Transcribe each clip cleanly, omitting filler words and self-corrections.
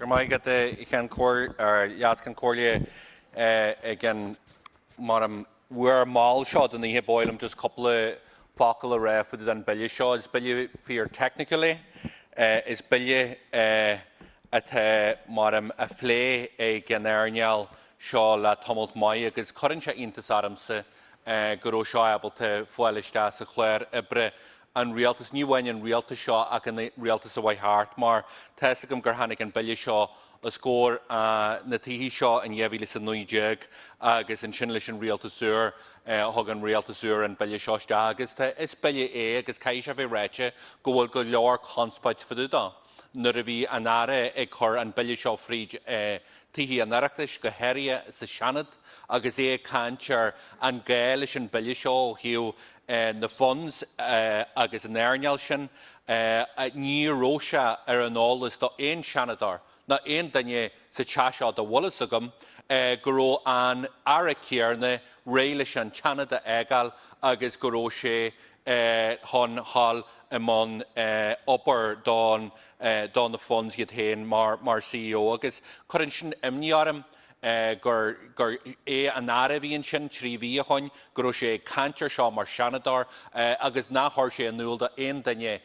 Mai get the can core or Yaskan Corlia again, Madam, we're mall shot and the boil just couple of focal ref with than Billy Shaw is Billy fear technically is Billy at Madam a flay a Ganarnial Shaw la tumult Maya because current into Sadamse Guru Shaw able to Oireachtas a Claire Ibre. And Realtas new one and Realtas Shaw ac yn Realtas away heart mar Tessigum Gerhanig and Billy Shaw a score Natihi Shaw and Yevilis and Nui Jig agus in Shinlish and Realtas Sur Hogan Realtas Sur and Billy Shaw Stagus is Billy A agus Kaisha Reche go lor conspite for the da Nuravi Anare Ekor and Billy Shaw Fried Tihi and Naraklish Gaheria is a Shanad agus A Cancher and Gaelish and Billy Shaw Hugh the funds agus an Éireann sin ní róise an álas do éon seanadar na éon daine sa teasá do bhulas agam go raibh an ara céarna réilis an teanada éigeal agus go raibh sé hon hall among upper don the funds yet hain mar CEO agus chuann sin imníarm gur an Arabian sin tríví a hain gur sé cantir seo mar seanadar agus nachthir sé anúil aon daine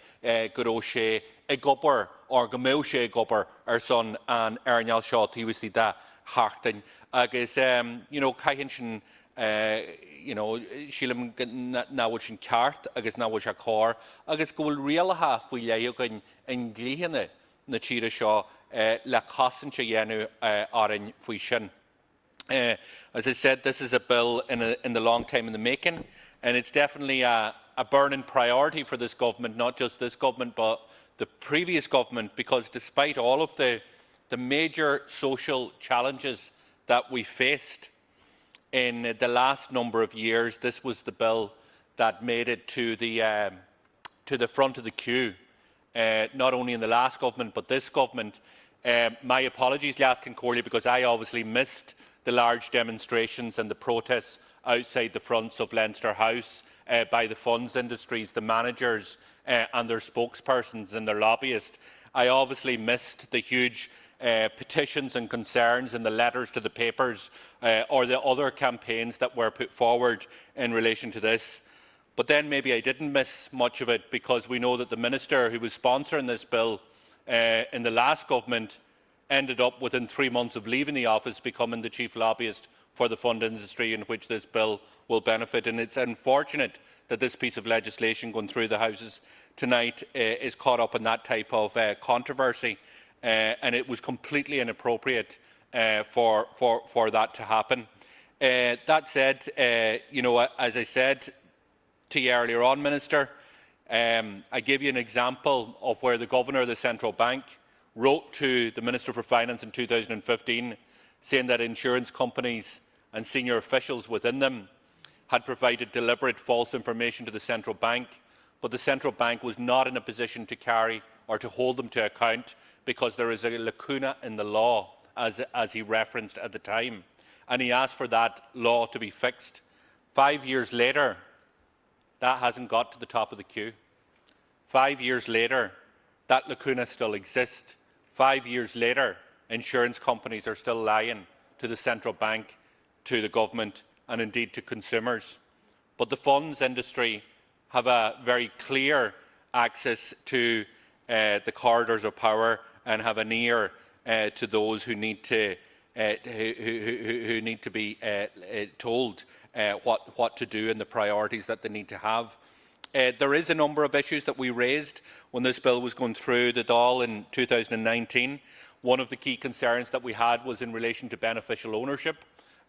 gur sé ag gopur or go mé sé gopur son an Éireann seo tíhí de hartain agus caihann sin sílam náhfuil sin ceart agus náhfuil se cór agus go bhfuil rialathe faoi léogain in glíhanna na tíre seo le casan se dhéanú árainn faoi sin. As I said, this is a bill in the long time in the making, and it's definitely a burning priority for this government, not just this government, but the previous government, because despite all of the major social challenges that we faced in the last number of years, this was the bill that made it to the front of the queue, not only in the last government, but this government. My apologies, Laskin Corley, because I obviously missed the large demonstrations and the protests outside the fronts of Leinster House by the funds industries, the managers and their spokespersons and their lobbyists. I obviously missed the huge petitions and concerns and the letters to the papers or the other campaigns that were put forward in relation to this. But then maybe I didn't miss much of it because we know that the minister who was sponsoring this bill in the last government ended up within 3 months of leaving the office becoming the chief lobbyist for the fund industry in which this bill will benefit. And it's unfortunate that this piece of legislation going through the Houses tonight is caught up in that type of controversy, and it was completely inappropriate for that to happen. That said, as I said to you earlier on, Minister, I give you an example of where the Governor of the Central Bank wrote to the Minister for Finance in 2015 saying that insurance companies and senior officials within them had provided deliberate false information to the Central Bank, but the Central Bank was not in a position to carry or to hold them to account because there is a lacuna in the law, as he referenced at the time, and he asked for that law to be fixed. 5 years later, that hasn't got to the top of the queue. 5 years later, that lacuna still exists. 5 years later, insurance companies are still lying to the Central Bank, to the government and indeed to consumers. But the funds industry have a very clear access to the corridors of power and have an ear to those who need to be told what to do and the priorities that they need to have. There is a number of issues that we raised when this bill was going through the Dáil in 2019. One of the key concerns that we had was in relation to beneficial ownership,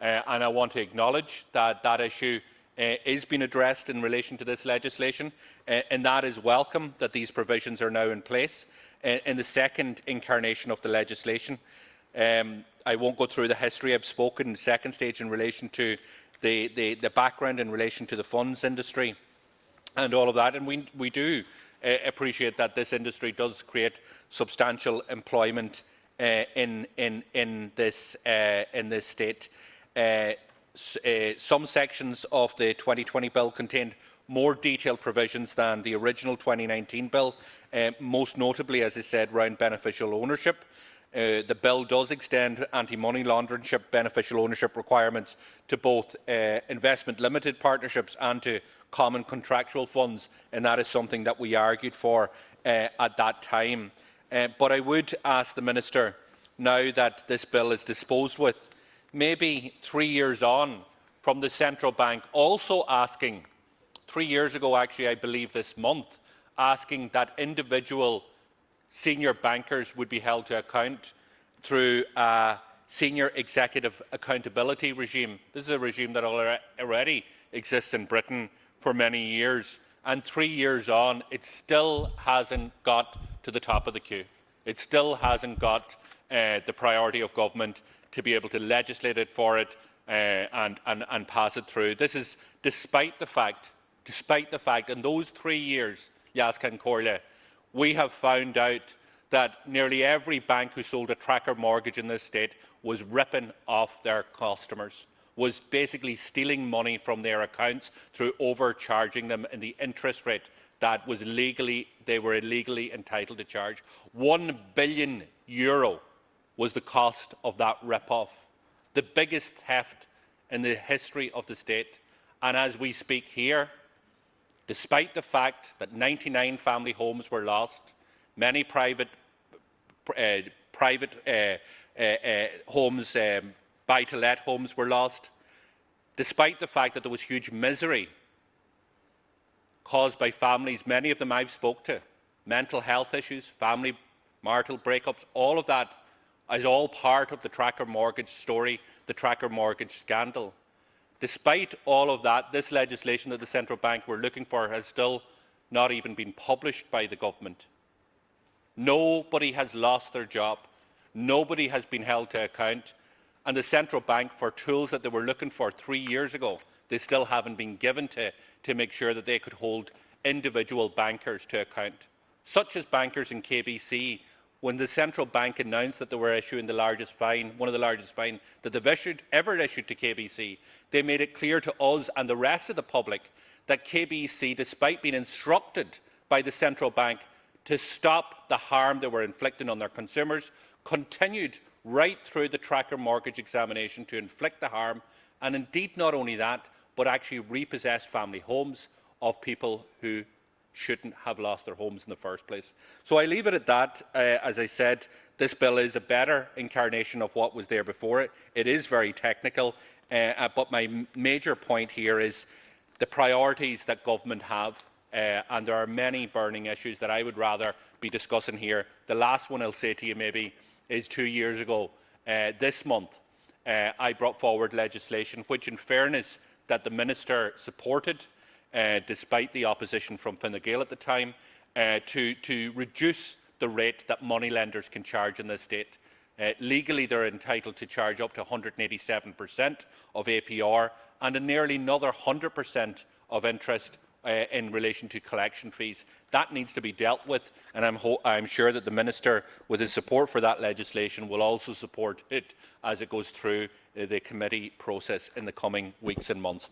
and I want to acknowledge that that issue is being addressed in relation to this legislation, and that is welcome that these provisions are now in place in the second incarnation of the legislation. I won't go through the history. I've spoken in the second stage in relation to the background in relation to the funds industry and all of that, and we do appreciate that this industry does create substantial employment in this state. Some sections of the 2020 bill contained more detailed provisions than the original 2019 bill, most notably, as I said, around beneficial ownership. The bill does extend anti-money laundering beneficial ownership requirements to both investment limited partnerships and to common contractual funds, and that is something that we argued for at that time. But I would ask the Minister, now that this bill is disposed with, maybe 3 years on from the Central Bank also asking, 3 years ago actually I believe this month, asking that individual senior bankers would be held to account through a senior executive accountability regime. This is a regime that already exists in Britain for many years, and 3 years on, it still hasn't got to the top of the queue. It still hasn't got the priority of government to be able to legislate it for it and pass it through. This is despite the fact, in those 3 years, Yaskan Corley, we have found out that nearly every bank who sold a tracker mortgage in this state was ripping off their customers, was basically stealing money from their accounts through overcharging them in the interest rate that they were illegally entitled to charge. €1 billion was the cost of that rip-off, the biggest theft in the history of the state. And as we speak here, despite the fact that 99 family homes were lost, many private homes, buy-to-let homes were lost, despite the fact that there was huge misery caused by families, many of them I've spoke to, mental health issues, family marital breakups, all of that is all part of the tracker mortgage story, the tracker mortgage scandal. Despite all of that, this legislation that the Central Bank were looking for has still not even been published by the government. Nobody has lost their job. Nobody has been held to account. And the Central Bank, for tools that they were looking for 3 years ago, they still haven't been given to make sure that they could hold individual bankers to account, such as bankers in KBC. When the Central Bank announced that they were issuing the largest fine, one of the largest fines that they've ever issued to KBC, they made it clear to us and the rest of the public that KBC, despite being instructed by the Central Bank to stop the harm they were inflicting on their consumers, continued right through the tracker mortgage examination to inflict the harm, and indeed not only that, but actually repossess family homes of people who shouldn't have lost their homes in the first place. So I leave it at that. As I said, this bill is a better incarnation of what was there before it. It is very technical, but my major point here is the priorities that government have, and there are many burning issues that I would rather be discussing here. The last one I'll say to you maybe is 2 years ago, this month, I brought forward legislation which, in fairness, that the Minister supported, despite the opposition from Fine Gael at the time, to reduce the rate that moneylenders can charge in this state. Legally, they're entitled to charge up to 187% of APR and a nearly another 100% of interest in relation to collection fees. That needs to be dealt with, and I'm sure that the Minister, with his support for that legislation, will also support it as it goes through the committee process in the coming weeks and months.